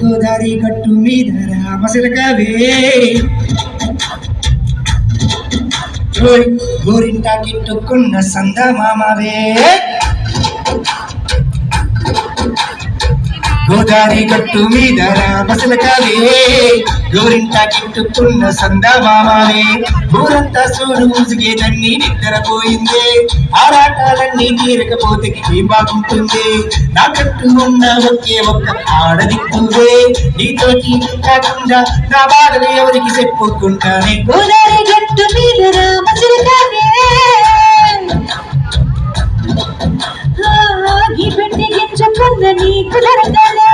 గోదారి గట్టు మీద మసలకవే గోరింటా గిట్టుకున్న సంద మామవే గోదారి గట్టు మీద మసలకవే గోరింటా గిట్టుకున్న సంద మామవే ఊరంతా చూడు ముసుగేదన్నీ నిద్రపోయిందే ఆరాటాలన్నీ తీరకపోతే ఏం బాగుంటుంది నాకట్టు ఉన్న ఒకే ఒక్క ఆడదిక్కువే నీతోటి కాకుండా నా బాధలు ఎవరికి చెప్పుకుంటానే గోదారి గట్టు మీద ఈ పెట్టి గింజుకున్న నీకు దొరకలే